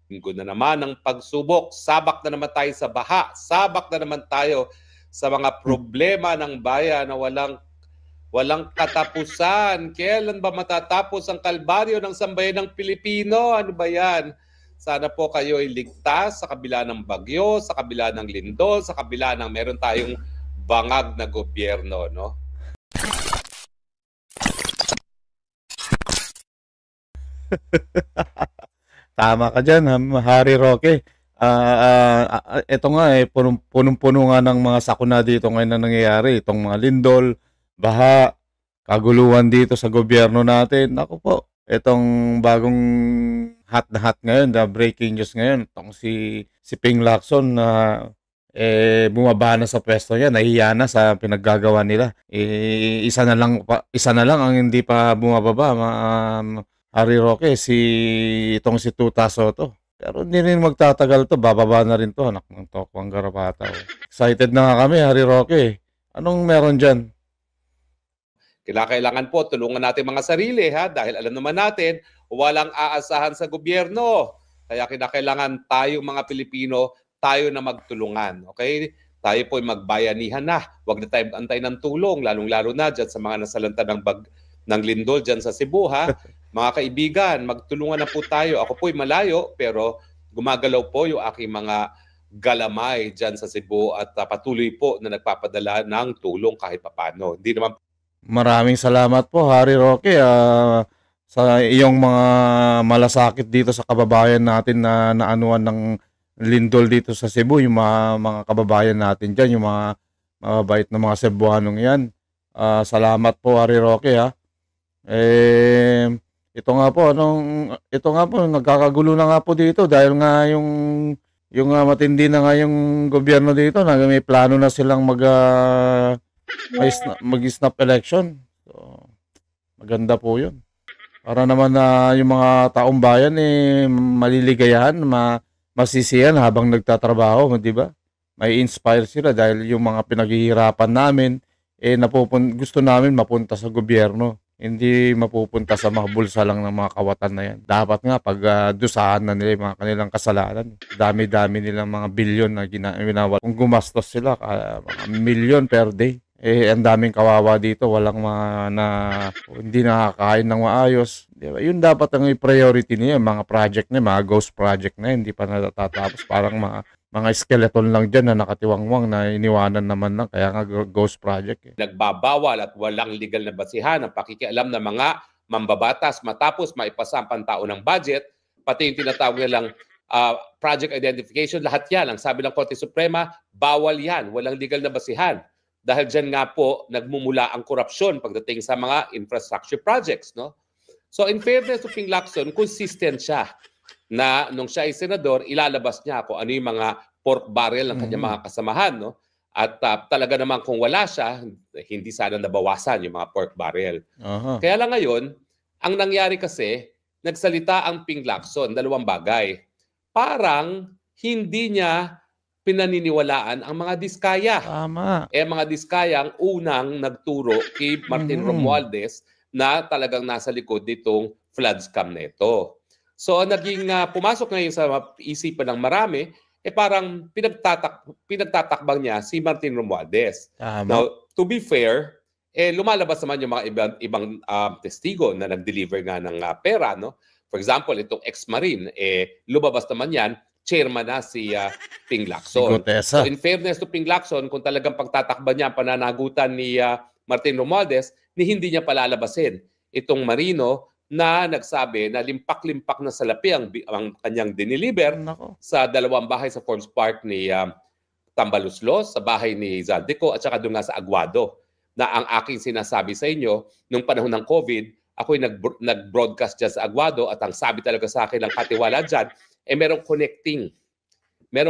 Linggo na naman ng pagsubok, sabak na naman tayo sa baha, sabak na naman tayo sa mga problema ng bayan na walang katapusan. Kailan ba matatapos ang kalbaryo ng sambayan ng Pilipino? Ano ba yan? Sana po kayo ay ligtas sa kabila ng bagyo, sa kabila ng lindol, sa kabila ng meron tayong bangag na gobyerno, no? Tama ka dyan, Harry Roque. Ito nga punong-puno nga ng mga sakuna dito ngayon na nangyayari. Itong mga lindol, baha, kaguluhan dito sa gobyerno natin. Ako po, itong bagong hot na hot ngayon, the breaking news ngayon, itong si Ping Lacson na bumaba na sa pwesto niya, nahiya na sa pinaggagawa nila. Isa na lang ang hindi pa bumababa, Harry Roque, itong si Tuta Soto. Pero hindi rin magtatagal to, bababa na rin to, anak ng Tokwang Garapata. Excited na nga kami, Harry Roque. Anong meron dyan? Kailangan po tulungan natin mga sarili, ha, dahil alam naman natin walang aasahan sa gobyerno. Kaya kailangan tayo mga Pilipino, tayo na magtulungan. Okay? Tayo po ay magbayanihan na. Huwag na tayo antay ng tulong, lalong-lalo na dyan sa mga nasalanta ng lindol dyan sa Cebu, ha. Mga kaibigan, magtulungan na po tayo. Ako po'y malayo, pero gumagalaw po yung aking mga galamay dyan sa Cebu at patuloy po na nagpapadala ng tulong kahit papano. Hindi naman. Maraming salamat po, Harry Roque, sa iyong mga malasakit dito sa kababayan natin na naanuan ng lindol dito sa Cebu, yung mga kababayan natin dyan, yung mga mababait na mga Cebuanong yan. Salamat po, Harry Roque, ha. Ito nga po, nagkakagulo na nga po dito dahil nga yung matindi na nga yung gobyerno dito, na may plano na silang mag-snap election. So, maganda po yun. Para naman na yung mga taong bayan maliligayahan, masisiyan habang nagtatrabaho, di ba? May inspire sila dahil yung mga pinaghihirapan namin, gusto namin mapunta sa gobyerno. Hindi mapupunta sa mga bulsa lang ng mga kawatan na yan. Dapat nga dusahan na nila yung mga kanilang kasalanan. Dami-dami nilang mga bilyon na ginawal. Kung gumastos sila, mga milyon per day. Ang daming kawawa dito, walang hindi nakakain ng maayos. Diba? Yun dapat ang priority niya, mga project na, mga ghost project na, hindi pa natatapos. Parang mga skeleton lang dyan na nakatiwangwang na iniwanan naman lang, kaya nga ghost project. Nagbabawal at walang legal na basihan ang pakikialam ng mga mambabatas matapos maipasa ang pantao ng budget, pati yung tinatawag nilang project identification, lahat yan. Ang sabi ng Korte Suprema, bawal yan, walang legal na basihan. Dahil dyan nga po, nagmumula ang korupsyon pagdating sa mga infrastructure projects, no? So in fairness to Ping Lacson, consistent siya na nung siya ay senador, ilalabas niya kung ano yung mga pork barrel ng kanyang mga kasamahan, no? At talaga naman kung wala siya, hindi sana nabawasan yung mga pork barrel. Kaya lang ngayon, ang nangyari kasi, nagsalita ang Ping Lacson, dalawang bagay. Parang hindi niya pinaniniwalaan ang mga diskaya. Tama. Mga diskaya ang unang nagturo kay Martin Romualdez na talagang nasa likod nitong flood scam na ito. So naging pumasok ngayon sa isipan ng marami, parang pinagtatakbang niya si Martin Romualdez. Now, to be fair, lumalabas naman yung mga ibang testigo na nag-deliver nga ng pera, no? For example, itong ex-marine, lumabas naman yan, chairman na si Ping Lacson. So in fairness to Ping Lacson, kung talagang pagtatakba niya ang pananagutan ni Martin Romualdez, hindi niya palalabasin itong marino na nagsabi na limpak-limpak na salapi ang kanyang diniliber sa dalawang bahay sa Forbes Park ni Tambaluslos, sa bahay ni Zaldico at saka doon nga sa Aguado, na ang aking sinasabi sa inyo, nung panahon ng COVID, ako'y nag-broadcast dyan sa Aguado at ang sabi talaga sa akin ng katiwala dyan, merong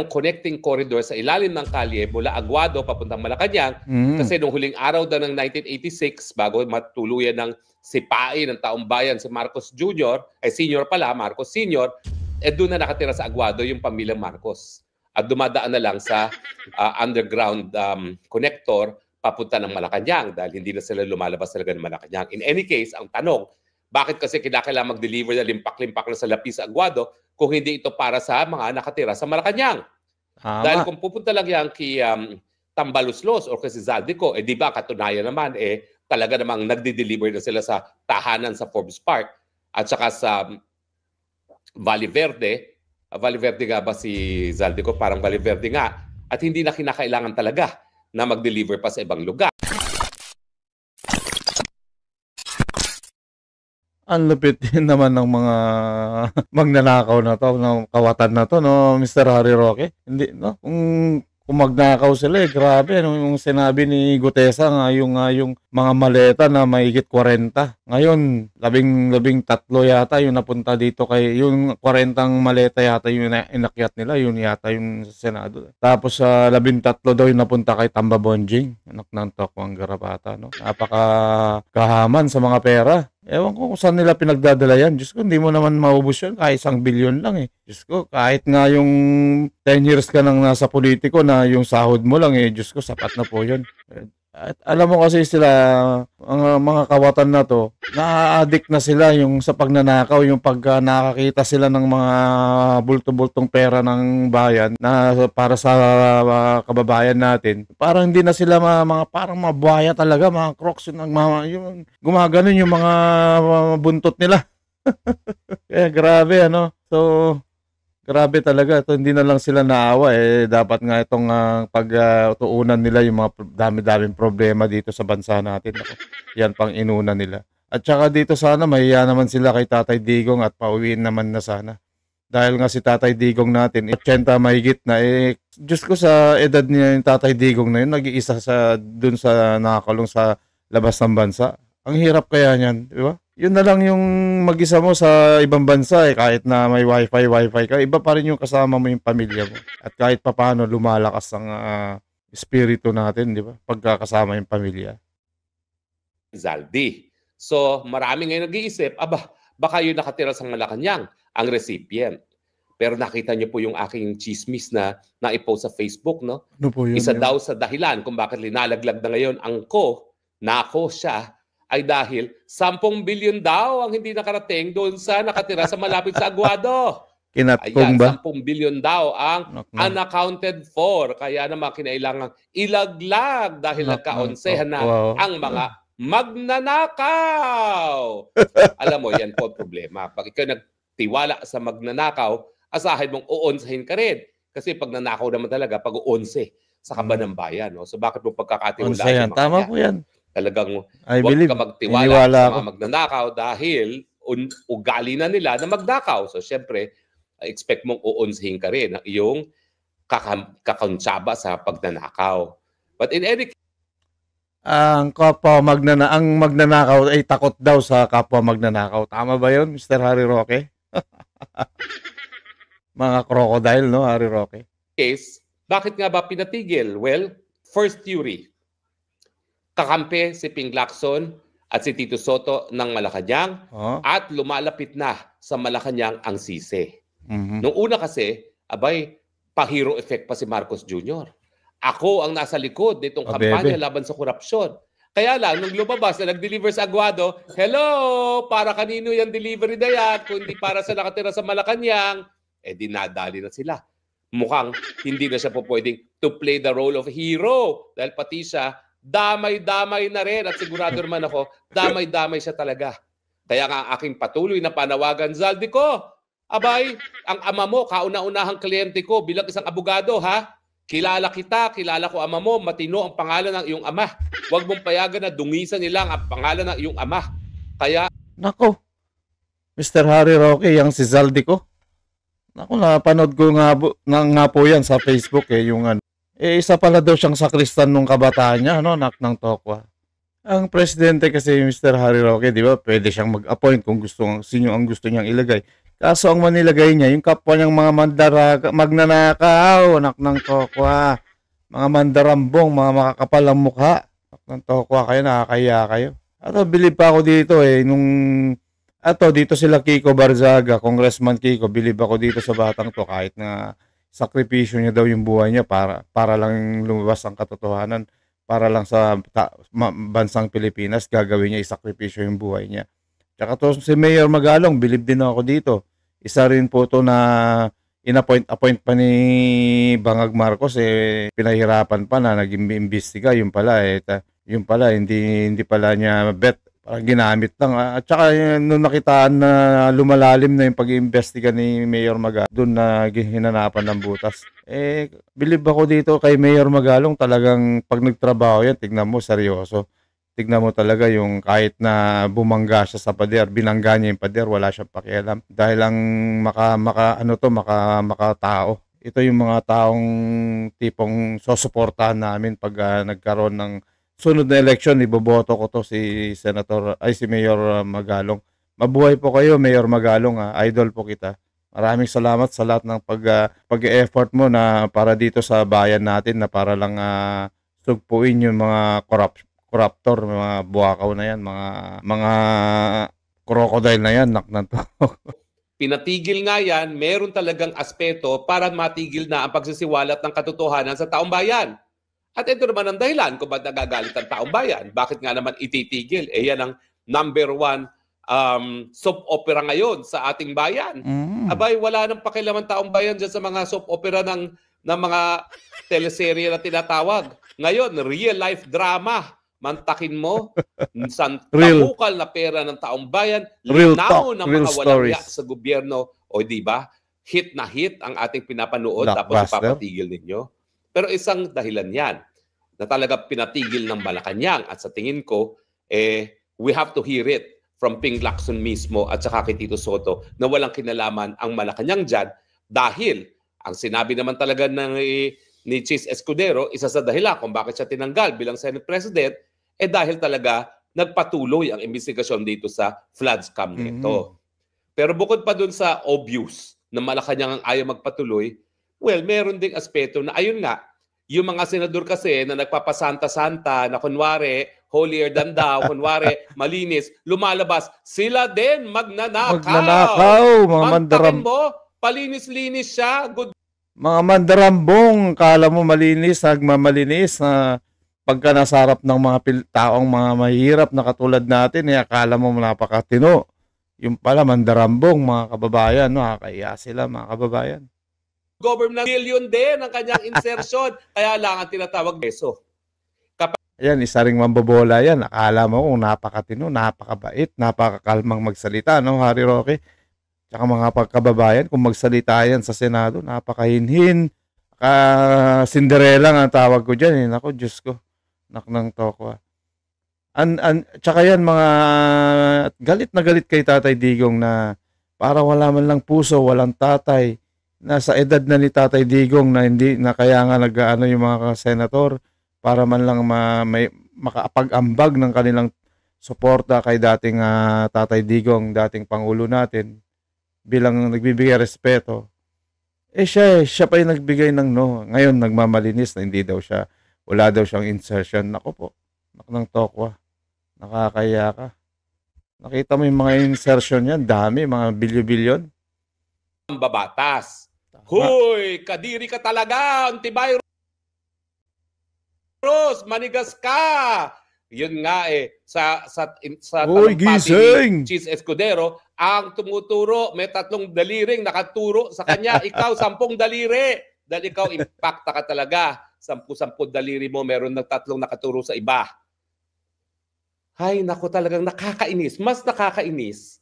connecting corridor sa ilalim ng kalye mula Aguado papuntang Malacanang. Kasi nung huling araw daw ng 1986, bago matuluyan ng sipain ng taong bayan si Marcos Jr., senior pala, Marcos Senior, doon na nakatira sa Aguado yung pamilyang Marcos. At dumadaan na lang sa underground connector papunta ng Malacanang dahil hindi na sila lumalabas talaga ng Malacanang. In any case, ang tanong, bakit kasi kinakailangan mag-deliver na limpak-limpak na salapi sa Aguado kung hindi ito para sa mga nakatira sa Malacanang. Dahil kung pupunta lang yan kay Tambaluslos o kasi Zaldico, di ba katunayan naman, talaga namang nagde-deliver na sila sa tahanan sa Forbes Park at saka sa Valle Verde. Valle Verde nga ba si Zaldico? Parang Valle Verde nga. At hindi na kinakailangan talaga na mag-deliver pa sa ibang lugar. Ang lupit din naman ng mga magnanakaw na to, ng kawatan na to, no, Mr. Harry Roque. Hindi, no? Kung magnakaw sila, grabe, no? Yung sinabi ni Gutesa nga, yung mga maleta na mahigit 40. Ngayon, labing tatlo yata yung napunta dito yung 40 maleta yata yung inakyat nila, yun yata yung Senado. Tapos 13 daw yung napunta kay Tamba Bonjing, anak ng Tokwang Garapata, no? Napaka kahaman sa mga pera. Ewan ko kung saan nila pinagdadala yan. Diyos ko, hindi mo naman maubos yun. Kahit 1 bilyon lang Diyos ko, kahit nga yung 10 years ka nang nasa politiko na yung sahod mo lang Diyos ko, sapat na po yun. At alam mo kasi sila, ang mga kawatan na to, na-addict na sila yung sa pagnanakaw, yung pagka nakakita sila ng mga bulto-bultong pera ng bayan na para sa kababayan natin. Parang hindi na sila parang mabuhaya talaga, mga crocs yung gumaganon yung mga buntot nila. Kaya grabe, ano? So, grabe talaga. Ito, hindi na lang sila naawa. Dapat nga itong pagtuunan nila yung mga dami-daming problema dito sa bansa natin. Ako, yan pang inuna nila. At saka dito sana, mahiya naman sila kay Tatay Digong at pauwiin naman na sana. Dahil nga si Tatay Digong natin, 80 mahigit na. Diyos ko, sa edad niya yung Tatay Digong na yun, nag-iisa dun sa nakakulong sa labas ng bansa. Ang hirap kaya niyan, di ba? Yun na lang yung mag-isa mo sa ibang bansa kahit na may wifi ka, iba pa rin yung kasama mo yung pamilya mo. At kahit papaano lumalakas ang espiritu natin, di ba? Pagkakasama yung pamilya. Zaldi. So, marami ngayon nag-iisip, baka yun nakatira sa Malacanang, ang recipient. Pero nakita niyo po yung aking chismis na naipost sa Facebook, no? Ano po yun? Isa daw sa dahilan kung bakit linalaglag na ngayon ang nako siya, ay dahil 10 bilyon daw ang hindi nakarating doon sa nakatira sa malapit sa Aguado. Kinatkong ba? 10 bilyon daw ang unaccounted for. Kaya naman kinailangan ilaglag dahil nagkaonsehan na ang mga magnanakaw. Alam mo, yan po ang problema. Pag ikaw nagtiwala sa magnanakaw, asahin mong uonsahin ka rin. Kasi pag nanakaw naman talaga, pag-uonse sa kaban ng bayan. No? So bakit mo pagkakatiwalaan? Tama po yan. Talagang huwag ka magtiwala sa mga magnanakaw dahil ugali na nila na magnakaw. So, syempre, expect mong uunsihin ka rin ang iyong kakontsaba sa pagnanakaw. But in any case, ang magnanakaw ay takot daw sa kapwa magnanakaw. Tama ba yun, Mr. Harry Roque? Mga crocodile, no, Harry Roque? Bakit nga ba pinatigil? Well, first theory. Kakampi si Ping Lacson at si Tito Soto ng Malacanang at lumalapit na sa Malacanang ang sisi. Nung una kasi, pa-hero effect pa si Marcos Jr. Ako ang nasa likod nitong kampanya laban sa korupsyon. Kaya lang, nung lumabas na nag-deliver sa Aguado, hello, para kanino yung delivery na yan? Kung hindi para sa nakatira sa Malacanang, dinadali na sila. Mukhang hindi na siya po pwedeng to play the role of hero. Dahil pati siya, damay-damay na rin at sigurado naman ako, damay-damay siya talaga. Kaya nga aking patuloy na panawagan, Zaldico, ang ama mo, kauna-unahang kliyente ko bilang isang abogado, ha? Kilala kita, kilala ko ama mo, matino ang pangalan ng iyong ama. Huwag mong payagan na dungisan nila ang pangalan ng iyong ama. Kaya... Nako, Mr. Harry Roque, yung si Zaldico. Nako, napanood ko nga po yan sa Facebook yung isa pala daw siyang sakristan nung kabataan niya, nak ng Tokwa. Ang presidente kasi, Mr. Harry Roque, di ba, pwede siyang mag-appoint kung sino ang gusto niyang ilagay. Kaso ang manilagay niya, yung kapwa niyang mga magnanakaw, nak ng Tokwa. Mga mandarambong, mga makakapal ang mukha. Nak ng Tokwa kayo, nakakaya kayo. Bilib pa ako dito dito sila Kiko Barzaga, Congressman Kiko, bilib ako dito sa batang to kahit na sakripisyo niya daw yung buhay niya para lang lumabas ang katotohanan, para lang sa bansang Pilipinas gagawin niya isakripisyo yung buhay niya. Tsaka to si Mayor Magalong, bilib din ako dito. Isa rin po to na inappoint pa ni Bangag Marcos, pinahirapan pa na nag-imbestiga, yung pala yung pala hindi pala niya bet, parang ginamit lang. At saka nung nakitaan na lumalalim na yung pag-iimbestiga ni Mayor Magalong, doon na hinanapan ng butas. Believe ako dito kay Mayor Magalong, talagang pag nagtrabaho yan, tignan mo seryoso. Tignan mo talaga yung kahit na bumangga siya sa pader, binangga niya yung pader, wala siyang pakialam. Dahil lang makatao. Ito yung mga taong tipong susuportahan namin pag nagkaroon ng sunod na election. Iboboto ko to si Mayor Magalong. Mabuhay po kayo, Mayor Magalong. Idol po kita. Maraming salamat sa lahat ng pag-effort mo na para dito sa bayan natin, na para lang sugpuin yung mga corruptor, mga buwakaw na yan, mga crocodile na yan, naknanto. Pinatigil nga yan, meron talagang aspeto para matigil na ang pagsisiwalat ng katotohanan sa taong bayan. At ito naman ang dahilan kung ba't nagagalit ang taong bayan. Bakit nga naman ititigil? Yan ang number one soap opera ngayon sa ating bayan. Abay, wala nang pakialaman taong bayan dyan sa mga soap opera ng mga teleserye na tinatawag. Ngayon, real life drama. Mantakin mo, tamukal na pera ng taong bayan, linaw ng mga walang yak sa gobyerno, o di ba? Hit na hit ang ating pinapanood, tapos ipapatigil ninyo. Pero isang dahilan yan, na talaga pinatigil ng Malacanang, at sa tingin ko, we have to hear it from Ping Lacson mismo at saka kay Tito Soto, na walang kinalaman ang Malacanang dyan, dahil ang sinabi naman talaga ni Chis Escudero, isa sa dahilan kung bakit siya tinanggal bilang Senate President, dahil talaga nagpatuloy ang investigasyon dito sa flood scam nito. Pero bukod pa dun sa obvious na Malacanang ang ayaw magpatuloy, well, meron ding aspeto na ayun nga, yung mga senador kasi na nagpapasanta-santa na kunwari, holier than thou, kunwari, malinis, lumalabas, sila din magnanakaw. Mga mandaram. Mo, palinis-linis siya. Good. Mga mandarambong, kala mo malinis, nagmamalinis na pagka nasa harap ng mga taong mga mahirap na katulad natin, akala mo napakatino. Yung pala, mandarambong, mga kababayan, nakakaiya sila, mga kababayan. Government billion din ang kanyang insertion, kaya lang ang tinatawag peso. Ayan, isa ring mambobola yan. Akala mo kung napakatino, napakabait, napakakalmang magsalita, no, Harry Roque? Tsaka mga pagkababayan, kung magsalita yan sa Senado, napakahinhin. Cinderella nga tawag ko dyan. Naku, Diyos ko. Naknang toko. Tsaka yan, mga galit na galit kay Tatay Digong na para wala man lang puso, walang tatay. Nasa edad na ni Tatay Digong na hindi na kaya nga nag-ano yung mga senator para man lang makapag-ambag ng kanilang suporta kay dating Tatay Digong, dating Pangulo natin, bilang nagbibigay respeto. Siya pa yung nagbigay ng no. Ngayon nagmamalinis na hindi daw siya, wala daw siyang insertion. Nako po, naknang tokwa. Nakakaya ka. Nakita mo yung mga insertion yan, dami, mga bilyon-bilyon. Ang babatas. Huy, kadiri ka talaga, Antibay Ros, manigas ka. Yun nga sa Uy, gising! Chis Escudero, ang tumuturo, may 3 daliring nakaturo sa kanya. Ikaw, 10 daliri. Dahil ikaw, impacta ka talaga. 10 daliri mo, meron ng 3 nakaturo sa iba. Hay, naku, talagang nakakainis. Mas nakakainis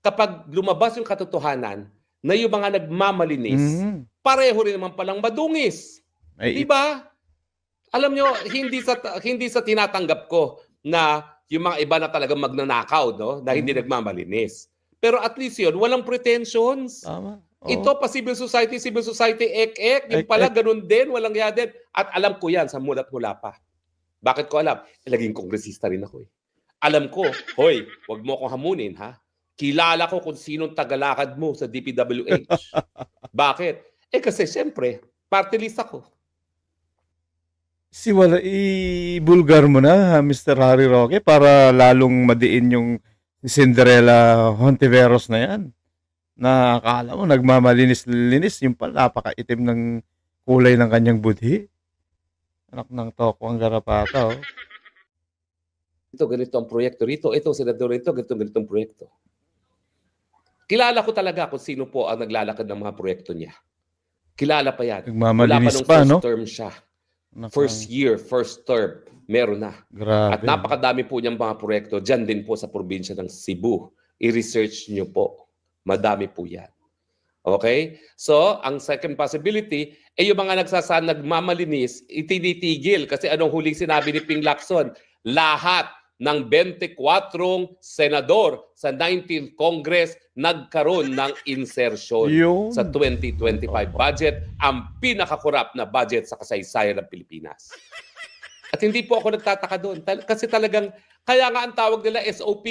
kapag lumabas yung katotohanan na yung mga nagmamalinis, pareho rin naman palang madungis. Diba? Alam nyo, hindi sa tinatanggap ko na yung mga iba na talagang magnanakaw, no? Na hindi nagmamalinis. Pero at least yun, walang pretensions. Tama. Ito pa civil society, ek-ek. Yung pala, ganun din, walang ya din. At alam ko yan sa mulat mula pa. Bakit ko alam? Laging kongresista rin ako. Alam ko, hoy, wag mo akong hamunin, ha? Kilala ko kung sinong tagalakad mo sa DPWH. Bakit? Kasi siyempre, party list ako. Wala, i-bulgar mo na, Mr. Harry Roque, para lalong madiin yung Cinderella Hontiveros na yan. Na akala mo, nagmamalinis-linis, yung pala, napakaitim ng kulay ng kanyang budhi. Anak ng toko ang garapata, Ito, ganito ang proyekto rito. Ito, senador rito, ganitong proyekto. Kilala ko talaga kung sino po ang naglalakad ng mga proyekto niya. Kilala pa yan. Wala pa Nagmamalinis nung pa, first no? term siya. Naka, First year, first term, meron na. At grabe. napakadami po niyang mga proyekto dyan din po sa probinsya ng Cebu. I-research niyo po. Madami po yan. Okay? So, ang second possibility, yung mga nagmamalinis, itinitigil. Kasi anong huling sinabi ni Ping Lacson? Lahat ng 24 senador sa 19th Congress nagkaroon ng insertion Yun. sa 2025 budget, ang pinakakurap na budget sa kasaysayan ng Pilipinas. At hindi po ako nagtataka doon. Kasi talagang, kaya nga ang tawag nila SOP.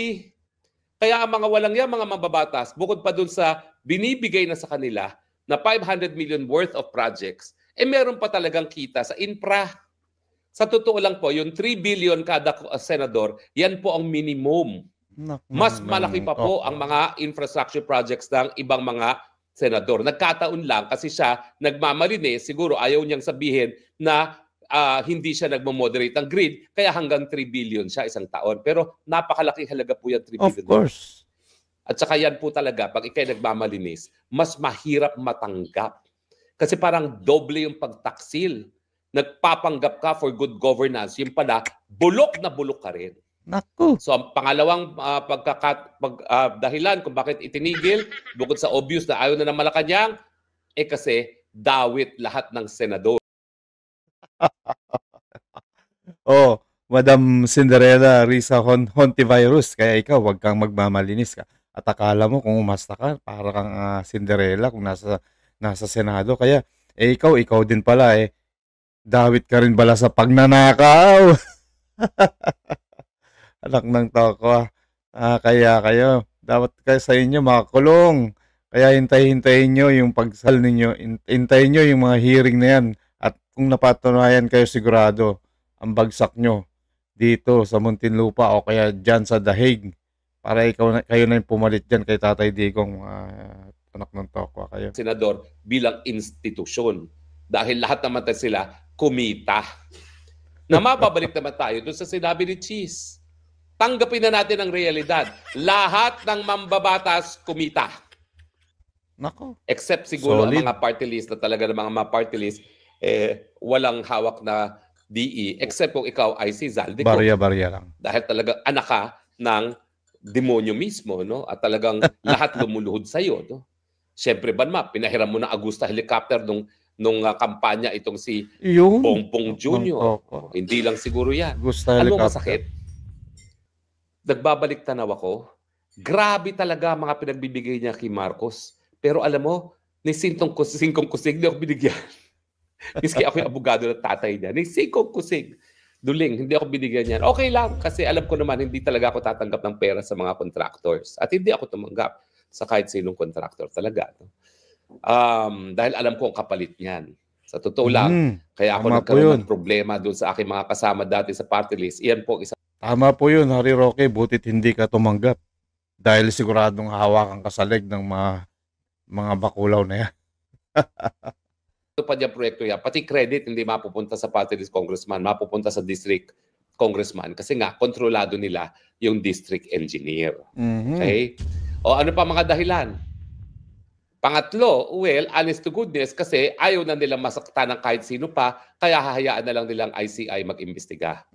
Kaya ang mga walang yan, mga mababatas, bukod pa doon sa binibigay na sa kanila na 500 million worth of projects, meron pa talagang kita sa infra. Sa totoo lang po, yung 3 billion kada senador, yan po ang minimum. Mas malaki pa po ang mga infrastructure projects ng ibang mga senador. Nagkataon lang kasi siya nagmamalinis, siguro ayaw niyang sabihin na hindi siya nagmamoderate ng grid, kaya hanggang 3 billion siya isang taon. Pero napakalaking halaga po yan, 3 billion. Of course. At saka yan po talaga, pag ikay nagmamalinis, mas mahirap matanggap. Kasi parang doble yung pagtaksil. Nagpapanggap ka for good governance, yung pala, bulok na bulok ka rin. Naku. So ang pangalawang dahilan kung bakit itinigil, bukod sa obvious na ayaw na ng Malacanang, kasi dawit lahat ng senador. Oh, Madam Cinderella Risa Hontivirus, kaya ikaw wag kang magmamalinis ka. At akala mo kung umasta ka, para kang Cinderella kung nasa Senado. Kaya ikaw din pala dawit ka rin bala sa pagnanakaw. Anak ng toko. Kaya kayo, dapat kayo sa inyo makakulong. Kaya hintayin nyo yung pagsal ninyo. Hintayin nyo yung mga hearing na yan. At kung napatunayan kayo sigurado, ang bagsak nyo dito sa Muntinlupa o kaya dyan sa Dahig. Para kayo na yung pumalit dyan kay Tatay Digong, anak ng toko kayo. Senador bilang institusyon. Dahil lahat naman sila kumita. Na mababalik naman tayo doon sa sinabi ni Cheese. Tanggapin na natin ang realidad. Lahat ng mambabatas kumita. Nako. Except siguro Solid. ang mga party list na talaga ng mga party list, walang hawak na DE. Except kung ikaw ay si Zaldico. Barya-barya lang. Dahil talaga anak ka ng demonyo mismo, no? At talagang lahat lumuluhod sa iyo, no? Siyempre ba naman, pinahiram mo na Agusta helicopter nung kampanya itong si Bongbong Jr. Hindi lang siguro yan. Alam mo masakit? Nagbabalik tanaw ako. Grabe talaga mga pinagbibigay niya kay Marcos. Pero alam mo, ni singkong kusig, hindi ako binigyan. Miski ako yung abogado ng tatay niya. Ni singkong kusig. Duling, hindi ako binigyan niyan. Okay lang, kasi alam ko naman, hindi talaga ako tatanggap ng pera sa mga contractors. At hindi ako tumanggap sa kahit sinong contractor talaga. Dahil alam ko ang kapalit niyan. Sa totoo lang, kaya ako nagkaroon ng problema doon sa aking mga kasama dati sa party list. Iyan po isa. Tama po yun, Harry Roque. Butit hindi ka tumanggap. Dahil siguradong hawakan ka sa leg ng mga bakulaw na yan. Ito pa dyan proyekto yan. Pati credit hindi mapupunta sa party list congressman, mapupunta sa district congressman. Kasi nga, kontrolado nila yung district engineer. Okay? O ano pa mga dahilan? Pangatlo, well, honest to goodness, kasi ayaw na nilang masaktan ng kahit sino pa, kaya hahayaan na lang nilang ICI mag-imbestiga.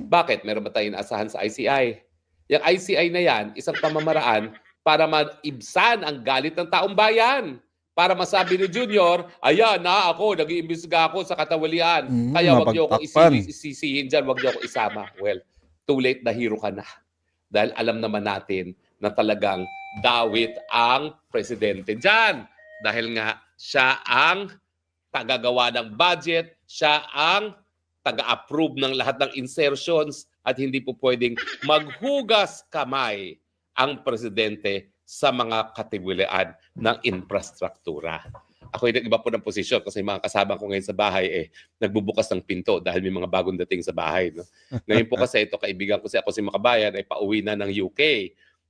Bakit? Meron ba tayong asahan sa ICI? Yung ICI na yan, isang pamamaraan para maibsan ang galit ng taong bayan. Para masabi ni Junior, ayan na ako, nag-iimbestiga ako sa katawalian. Kaya wag niyo ako isisihin dyan, wag niyo ako isama. Well, too late na hero ka na. Dahil alam naman natin na talagang dawit ang presidente dyan. Dahil nga siya ang tagagawa ng budget, siya ang taga-approve ng lahat ng insertions at hindi po pwedeng maghugas kamay ang presidente sa mga katiwilaan ng infrastruktura. Ako ay nag-iba po ng posisyon kasi mga kasama ko ngayon sa bahay nagbubukas ng pinto dahil may mga bagong dating sa bahay. No? Ngayon po kasi ito, kaibigan ko ako si Makabayan ay pauwi na ng UK.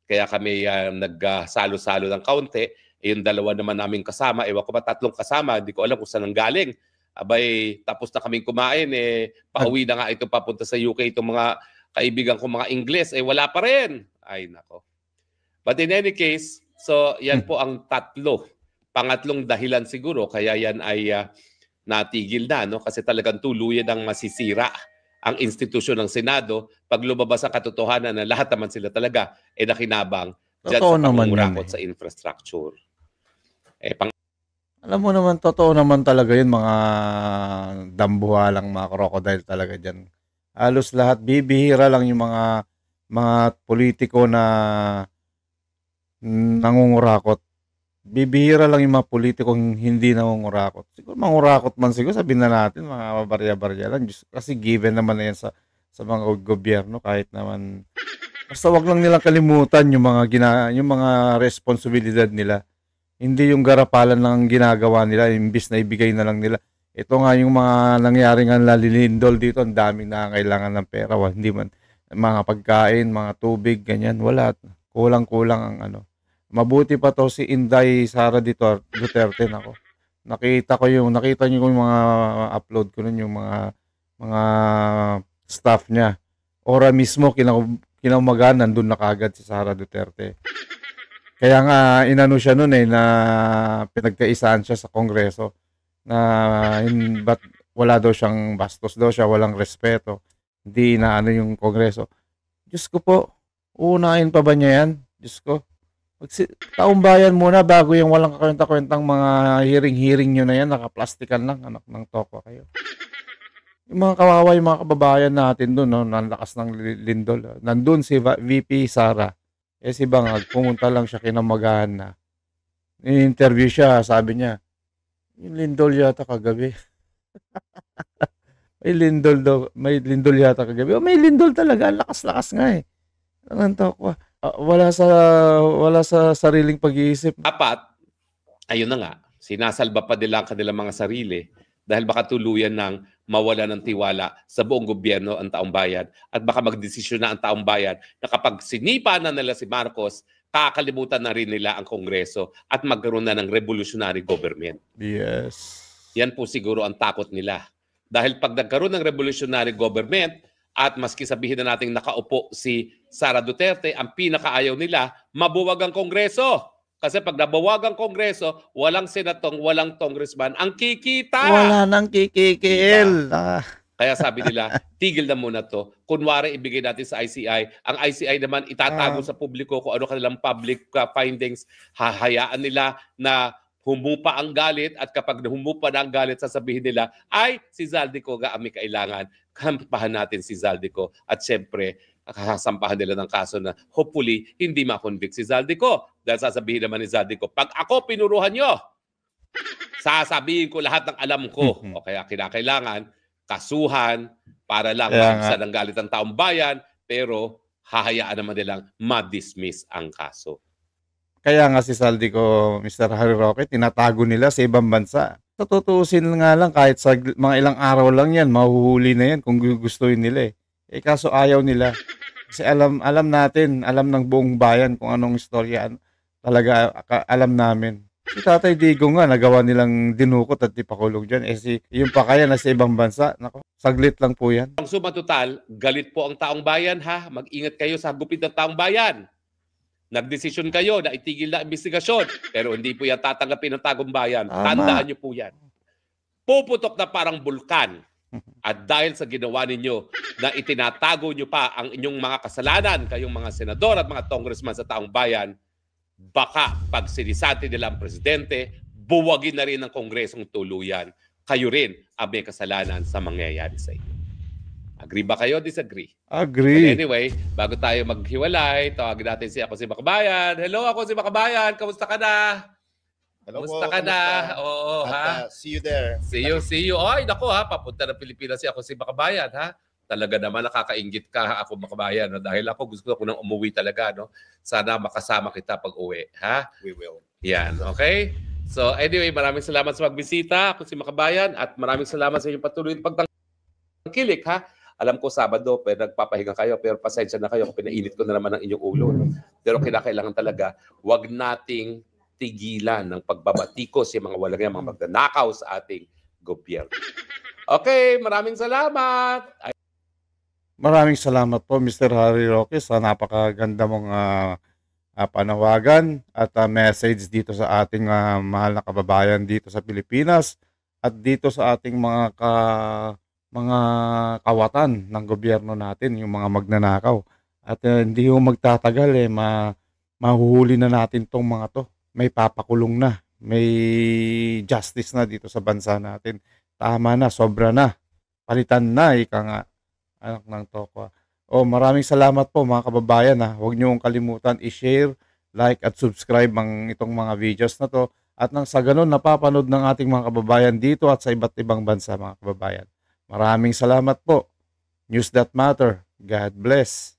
Kaya kami nagsalo-salo ng kaunti. Yung dalawa naman naming kasama, ewan ko ba tatlong kasama, hindi ko alam kung saan ang galing. Abay, tapos na kaming kumain, pauwi na nga ito papunta sa UK itong mga kaibigan ko mga Ingles, wala pa rin. Ay, nako. But in any case, So, yan po ang pangatlong dahilan siguro kaya yan ay natigil na, no? Kasi talagang tuluyan ang masisira ang institusyon ng Senado pag lumabas ang katotohanan na lahat naman sila talaga nakinabang dyan Totoo sa naman pangungurakot yan, sa infrastructure. Alam mo naman, totoo naman talaga yun, mga dambuhalang mga crocodile talaga dyan. Halos lahat, bibihira lang yung mga politiko na nangungurakot. Bibihira lang yung mga politikong hindi nangungurakot. Siguro mangurakot man siguro, sabihin na natin, mga barya-barya lang. Kasi given naman na yan sa mga gobyerno, kahit naman. Basta wag lang nilang kalimutan yung mga responsibilidad nila. Hindi yung garapalan lang ang ginagawa nila, imbis na ibigay na lang nila. Ito nga yung mga nangyari nga lalilindol dito, ang daming nakakailangan ng pera. Hindi man, mga pagkain, mga tubig, ganyan, wala. Kulang-kulang ang ano. Mabuti pa to si Inday Sara Duterte nako. Nakita niyo yung mga upload ko nun, yung mga staff niya. Ora mismo kinaumaga nandun na kagad si Sara Duterte. Kaya nga inano siya noon na pinagkaisahan siya sa Kongreso na but wala daw siyang bastos daw siya, walang respeto. Hindi na ano yung Kongreso. Diyos ko po, uunahin pa ba niya yan? Diyos ko. Taong bayan muna bago yung walang kakwenta-kwentang mga hearing nyo na yan, nakaplastikan lang, anak ng tokwa kayo. Yung mga kawawa, yung mga kababayan natin doon, no, nalakas ng lindol. Nandun si VP Sara. Si Bangag, pumunta lang siya kinamagahan na. In-interview siya, sabi niya, yung lindol yata kagabi. May lindol yata kagabi. May lindol talaga, lakas-lakas nga eh. Ang tokwa. Wala sa sariling pag-iisip. Dapat, ayun na nga, sinasalba pa nila ang kanilang mga sarili dahil baka tuluyan ng mawala ng tiwala sa buong gobyerno ang taong bayan at baka magdesisyon na ang taong bayan na kapag sinipa na nila si Marcos, kakalimutan na rin nila ang Kongreso at magkaroon na ng revolutionary government. Yes. Yan po siguro ang takot nila. Dahil pag nagkaroon ng revolutionary government, at maski sabihin na natin nakaupo si Sara Duterte, ang pinakaayaw nila, mabuwag ang Kongreso. Kasi pag nabuwag ang Kongreso, walang senatong, walang congressman ang kikita. Wala nang kikikil. Diba? Kaya sabi nila, tigil na muna to. Kunwari, ibigay natin sa ICI. Ang ICI naman itatago sa publiko kung ano kanilang public findings. Hahayaan nila na humupa ang galit at kapag humupa na ang galit, sasabihin nila, ay, si Zaldico ga may kailangan. Kampahan natin si Zaldico. At syempre, kasampahan nila ng kaso na hopefully hindi ma-convict si Zaldico. Dahil sasabihin naman ni Zaldico, pag ako pinuruhan nyo, sasabihin ko lahat ng alam ko. O kaya kinakailangan, kasuhan para lang maibsan ang galit ng taong bayan, pero hahayaan naman nilang ma-dismiss ang kaso. Kaya nga si Zaldico, Mr. Harry Roque, tinatago nila sa ibang bansa. Sa tutuusin nga lang, kahit sa mga ilang araw lang yan, mahuhuli na yan kung gustuin nila eh. Kaso ayaw nila. Kasi alam natin, alam ng buong bayan kung anong istorya. Talaga alam namin. Si Tatay Digo nga, nagawa nilang dinukot at ipakulong dyan. Yung pa kaya nasa ibang bansa, nako, saglit lang po yan. Ang suma total, galit po ang taong bayan ha. Mag-ingat kayo sa gupit ng taong bayan. Nagdesisyon kayo na itigil na investigasyon, pero hindi po yan tatanggapin ng tagong bayan. Tandaan nyo po yan. Puputok na parang bulkan. At dahil sa ginawa ninyo na itinatago nyo pa ang inyong mga kasalanan, kayong mga senador at mga congressman sa taong bayan, baka pag sinisati nila ang presidente, buwagin na rin ang kongresong tuluyan. Kayo rin ang may kasalanan sa mangyayari sa inyo. Agree ba kayo? Disagree? Agree. But anyway, bago tayo maghiwalay, tawagin natin ako si Makabayan. Hello, ako si Makabayan. Kamusta ka na? Hello Kamusta po, ka na? kamusta? Oo, At, ha? see you there. See you. Ay, nako ha, papunta ng Pilipinas ako si Makabayan, ha? Talaga naman nakakainggit ka ako Makabayan, no? Dahil ako gusto ko nang umuwi talaga, no? Sana makasama kita pag uwi, ha? We will. Yan, okay? So anyway, maraming salamat sa pagbisita. Ako si Makabayan at maraming salamat sa inyong patuloy na pagtangkilik, ha? Alam ko Sabado, pero nagpapahinga kayo, pero pasensya na kayo kung pinainit ko na naman ang inyong ulo. No? Pero kinakailangan talaga, wag nating tigilan ng pagbabatikos yung mga walang yan, mga magnanakaw sa ating gobyerno. Okay, maraming salamat. Maraming salamat po, Mr. Harry Roque, sa napakaganda mong panawagan at message dito sa ating mahal na kababayan dito sa Pilipinas at dito sa ating mga kawatan ng gobyerno natin, yung mga magnanakaw. At hindi yung magtatagal mahuhuli na natin tong mga to. May papakulong na, may justice na dito sa bansa natin. Tama na, sobra na. Palitan na, ika nga, anak ng tokwa. Maraming salamat po mga kababayan. Huwag niyo kalimutan i-share, like at subscribe itong mga videos na to. At nang sa ganun, napapanood ng ating mga kababayan dito at sa iba't ibang bansa mga kababayan. Maraming salamat po. News That Matter. God bless.